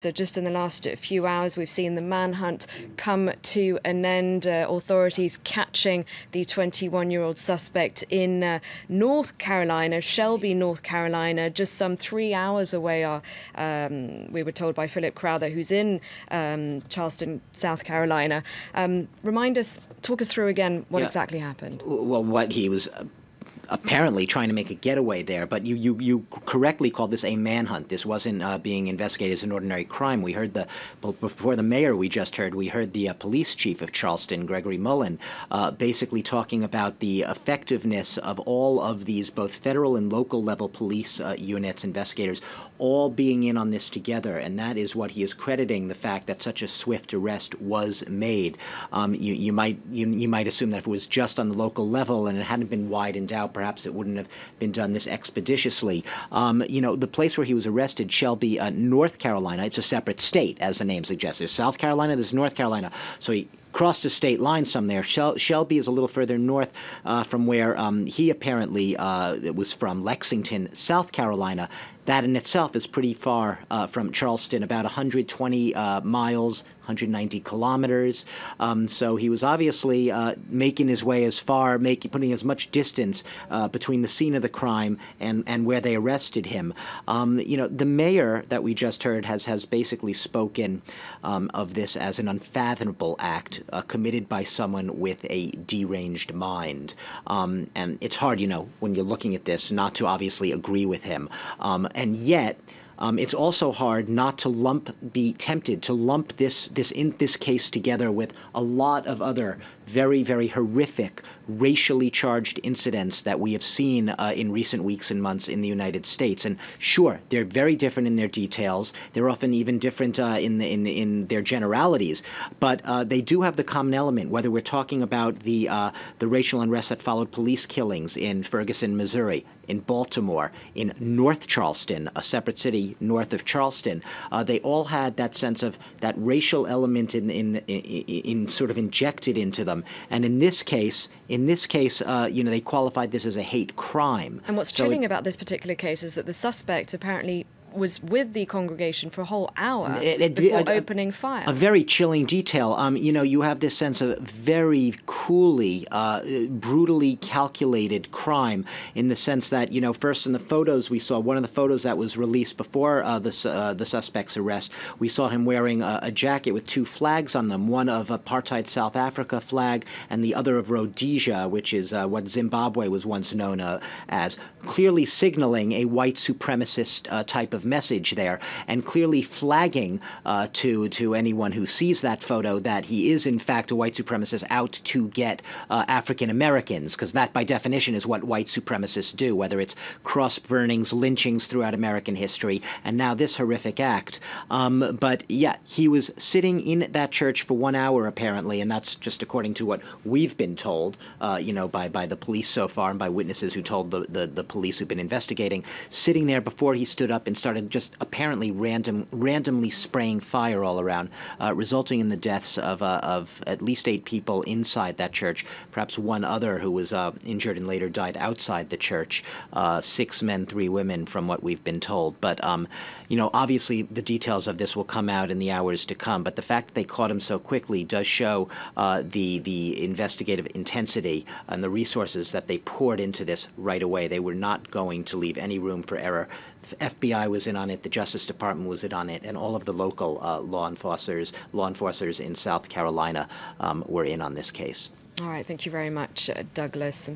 So just in the last few hours, we've seen the manhunt come to an end. Authorities catching the 21-year-old suspect in North Carolina, Shelby, North Carolina, just some 3 hours away. We were told by Philip Crowther, who's in Charleston, South Carolina. Talk us through again what exactly happened. Well, what he was apparently trying to make a getaway there, but you correctly called this a manhunt. This wasn't being investigated as an ordinary crime. We heard before the mayor we heard the police chief of Charleston, Gregory Mullen, basically talking about the effectiveness of all of these both federal and local level police units, investigators, all being in on this together, and that is what he is crediting the fact that such a swift arrest was made. You might assume that if it was just on the local level and it hadn't been widened out, perhaps it wouldn't have been done this expeditiously. The place where he was arrested, Shelby, North Carolina, it's a separate state, as the name suggests. There's South Carolina, there's North Carolina. So he crossed a state line some there. Shelby is a little further north from where he apparently was from, Lexington, South Carolina. That in itself is pretty far from Charleston, about 120 miles, 190 kilometers. So he was obviously making his way as far, putting as much distance between the scene of the crime and where they arrested him. The mayor that we just heard has basically spoken of this as an unfathomable act committed by someone with a deranged mind. And it's hard, when you're looking at this, not to obviously agree with him. And yet, it's also hard not to be tempted to lump this case together with a lot of other very, very horrific, racially charged incidents that we have seen in recent weeks and months in the United States. And sure, they're very different in their details. They're often even different in their generalities. But they do have the common element, whether we're talking about the racial unrest that followed police killings in Ferguson, Missouri, in Baltimore, in North Charleston, a separate city north of Charleston. They all had that sense of that racial element in sort of injected into them. And in this case, they qualified this as a hate crime. And what's chilling about this particular case is that the suspect apparently was with the congregation for a whole hour before opening fire. A very chilling detail. You have this sense of very coolly, brutally calculated crime in the sense that, first in the photos we saw, one of the photos that was released before the suspect's arrest, we saw him wearing a jacket with two flags on them, one of apartheid South Africa flag and the other of Rhodesia, which is what Zimbabwe was once known as, clearly signaling a white supremacist type of message there, and clearly flagging to anyone who sees that photo that he is in fact a white supremacist out to get African Americans, because that by definition is what white supremacists do, whether it's cross burnings, lynchings throughout American history, and now this horrific act. But yeah, he was sitting in that church for 1 hour apparently, and that's just according to what we've been told, by the police so far and by witnesses who told the police who've been investigating, sitting there before he stood up and started just apparently randomly spraying fire all around, resulting in the deaths of at least 8 people inside that church, perhaps one other who was injured and later died outside the church, 6 men, 3 women from what we've been told. But, obviously the details of this will come out in the hours to come, but the fact that they caught him so quickly does show the investigative intensity and the resources that they poured into this right away. They were not going to leave any room for error. The FBI was in on it, the Justice Department was in on it, and all of the local law enforcers in South Carolina were in on this case. All right, thank you very much, Douglas.